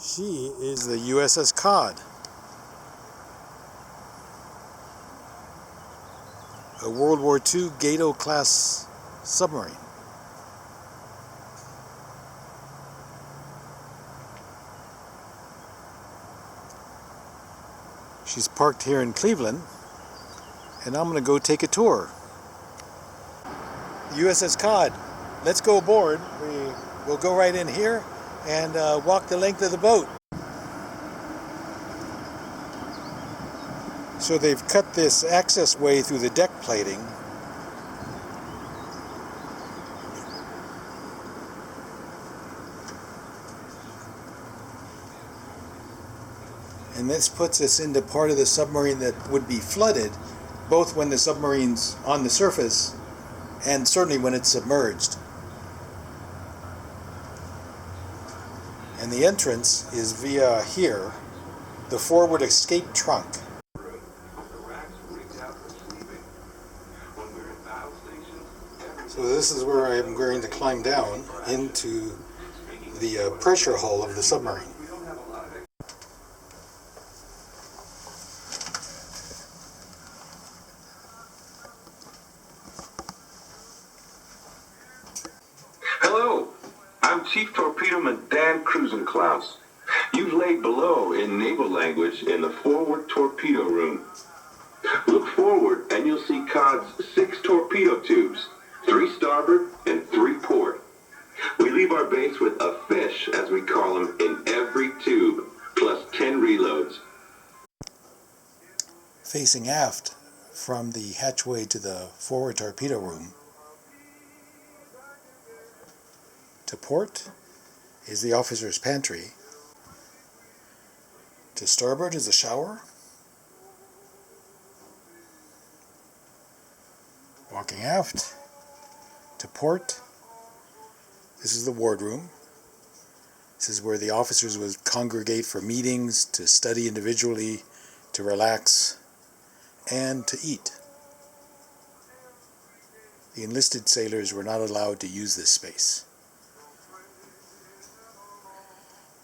She is the USS Cod, a World War II Gato Class submarine. She's parked here in Cleveland, and I'm going to go take a tour. USS Cod, let's go aboard. We'll go right in here and walk the length of the boat. So they've cut this access way through the deck plating. And this puts us into part of the submarine that would be flooded, both when the submarine's on the surface and certainly when it's submerged. And the entrance is via here, the forward escape trunk. So this is where I'm going to climb down into the pressure hull of the submarine. Hello, I'm Chief Torpedoman Dan Cruisenklaus. You've laid below in naval language in the forward torpedo room. Look forward and you'll see Cod's 6 torpedo tubes, 3 starboard and 3 port. We leave our base with a fish, as we call them, in every tube, plus 10 reloads. Facing aft from the hatchway to the forward torpedo room to port is the officer's pantry. To starboard is a shower. Walking aft to port, this is the wardroom. This is where the officers would congregate for meetings, to study individually, to relax, and to eat. The enlisted sailors were not allowed to use this space.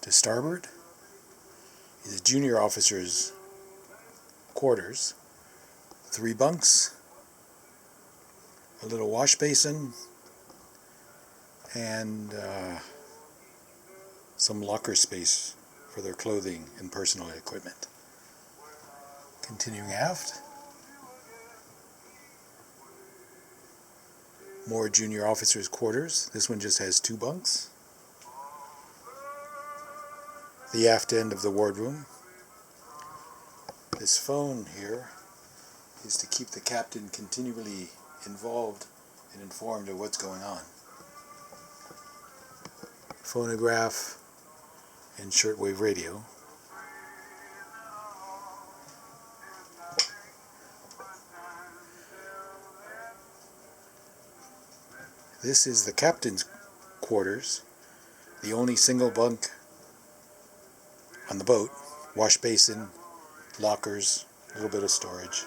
To starboard is junior officers' quarters. 3 bunks, a little wash basin, and some locker space for their clothing and personal equipment. Continuing aft, more junior officers' quarters. This one just has 2 bunks. The aft end of the wardroom. This phone here is to keep the captain continually involved and informed of what's going on. Phonograph and shortwave radio. This is the captain's quarters, the only single bunk on the boat. Wash basin, lockers, a little bit of storage.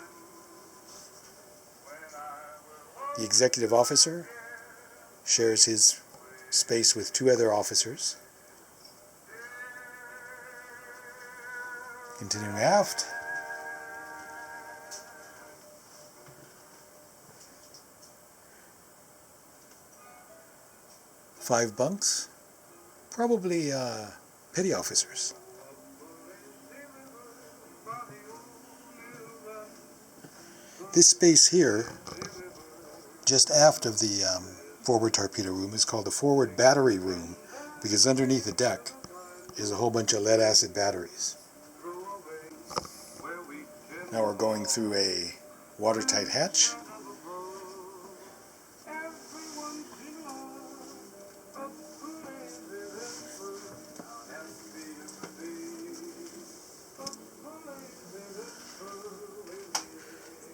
The executive officer shares his space with 2 other officers. Continuing aft, five bunks, probably petty officers. This space here, just aft of the forward torpedo room, is called the forward battery room, because underneath the deck is a whole bunch of lead-acid batteries. Now we're going through a watertight hatch.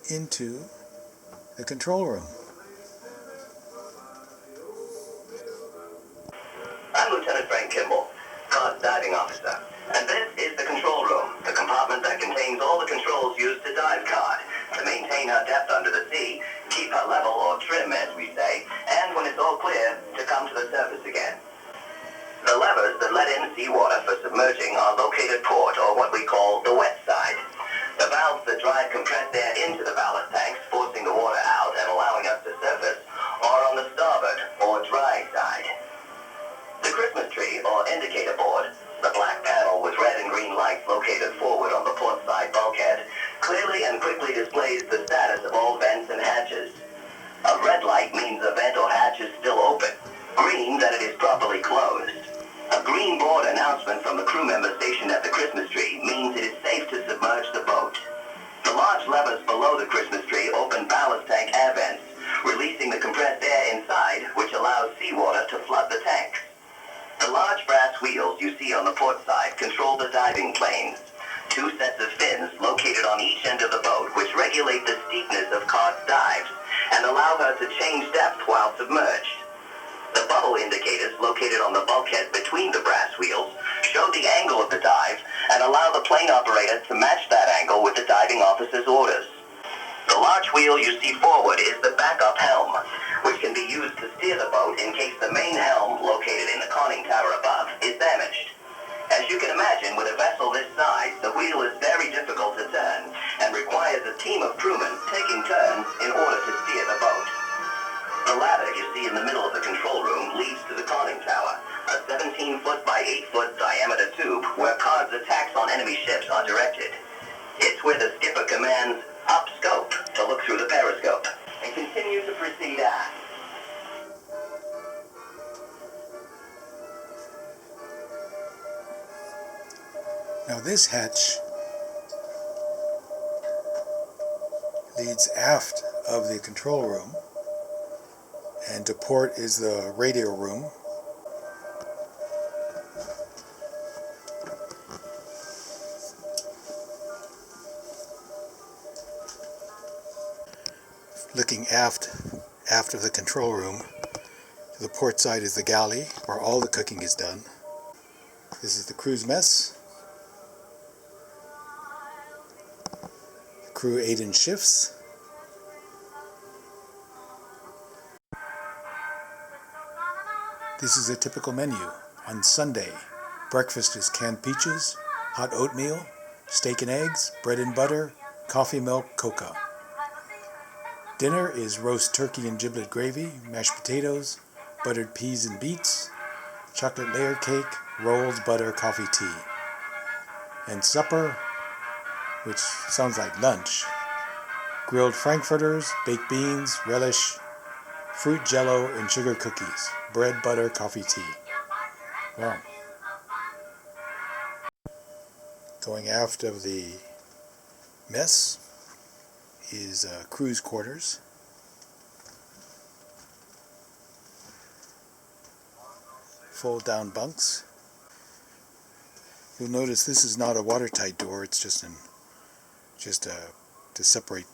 Into the control room. I'm Lieutenant Frank Kimball, Cod's diving officer, and this is the control room, the compartment that contains all the controls used to dive Cod, to maintain her depth under the sea, keep her level or trim, as we say, and when it's all clear, to come to the surface again. The levers that let in seawater for submerging are located port, or what we call the wet side. The valves that drive compressed air into the ballast tanks, forcing the water out and allowing us to surface, are on the starboard, or dry side. The Christmas tree, or indicator board, the black panel with red and green lights located forward on the port side bulkhead, clearly and quickly displays the status of all vents and hatches. A red light means a vent or hatch is still open. Green, that it is properly closed. A green board announcement from the crew member stationed at the Christmas tree means it is safe to submerge the boat. The large levers below the Christmas tree open ballast tank air vents, releasing the compressed air inside, which allows seawater to flood the tanks. The large brass wheels you see on the port side control the diving planes. 2 sets of fins located on each end of the boat which regulate the steepness of Cod's dives and allow her to change depth while submerged. The bubble indicators located on the bulkhead between the brass wheels show the angle of the dive and allow the plane operator to match that angle with the diving officer's orders. The large wheel you see forward is the backup helm, which can be used to steer the boat in case the main helm, located in the conning tower above, is damaged. As you can imagine, with a vessel this size, the wheel is very difficult to turn and requires a team of crewmen taking turns in order to steer the boat. The ladder you see in the middle of the control room leads to the conning tower, a 17-foot by 8-foot diameter tube where Cod's attacks on enemy ships are directed. It's where the skipper commands up scope to look through the periscope and continue to proceed aft. Now this hatch leads aft of the control room, and to port is the radio room. Looking aft of the control room, to the port side is the galley, where all the cooking is done. This is the crew's mess. The crew ate in shifts. This is a typical menu. On Sunday, breakfast is canned peaches, hot oatmeal, steak and eggs, bread and butter, coffee, milk, cocoa. Dinner is roast turkey and giblet gravy, mashed potatoes, buttered peas and beets, chocolate layer cake, rolls, butter, coffee, tea. And supper, which sounds like lunch, grilled frankfurters, baked beans, relish, fruit jello, and sugar cookies, bread, butter, coffee, tea. Wow. Going aft of the mess is crew's quarters. Fold down bunks. You'll notice this is not a watertight door, it's just to separate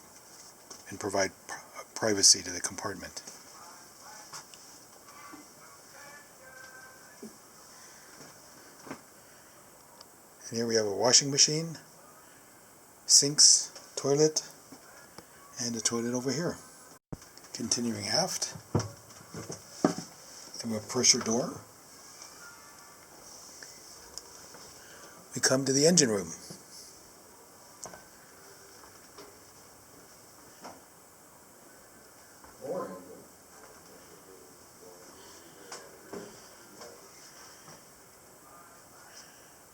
and provide privacy to the compartment. And here we have a washing machine, sinks, toilet, and a toilet over here. Continuing aft, through a pressure door, we come to the engine room.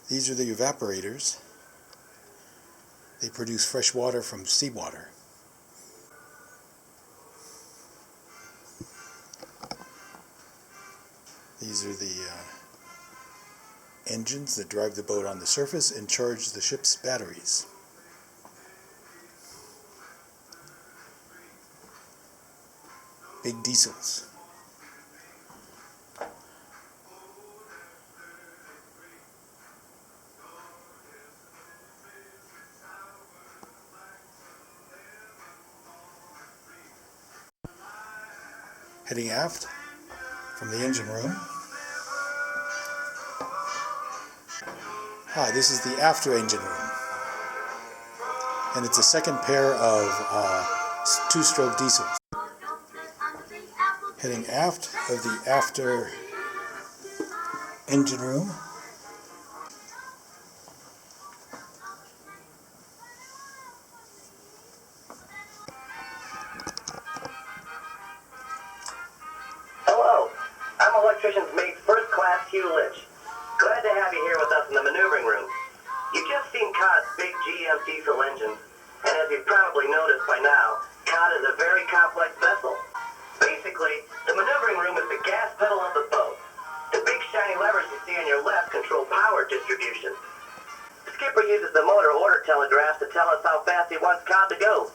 These are the evaporators. They produce fresh water from seawater. These are the engines that drive the boat on the surface and charge the ship's batteries. Big diesels. Heading aft from the engine room. This is the after engine room. And it's a second pair of two-stroke diesels. Heading aft of the after engine room Class Hewlett. Glad to have you here with us in the maneuvering room. You've just seen COD's big GM diesel engines, and as you've probably noticed by now, COD is a very complex vessel. Basically, the maneuvering room is the gas pedal of the boat. The big shiny levers you see on your left control power distribution. The skipper uses the motor order telegraph to tell us how fast he wants COD to go.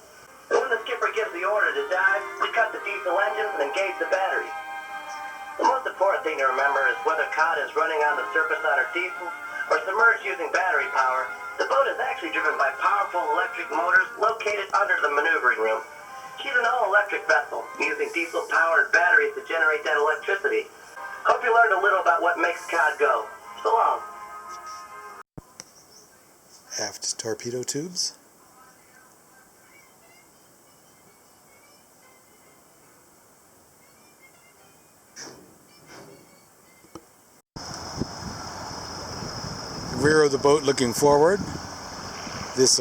And when the skipper gives the order to dive, we cut the diesel engines and engage the batteries. The most important thing to remember is whether COD is running on the surface on her diesel or submerged using battery power, the boat is actually driven by powerful electric motors located under the maneuvering room. She's an all-electric vessel, using diesel-powered batteries to generate that electricity. Hope you learned a little about what makes COD go. So long. Aft torpedo tubes. Rear of the boat looking forward. This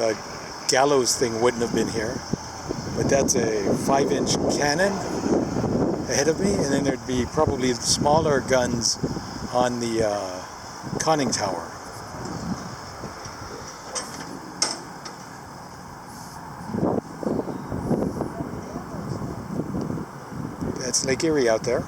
gallows thing wouldn't have been here, but that's a 5-inch cannon ahead of me, and then there'd be probably smaller guns on the conning tower. That's Lake Erie out there.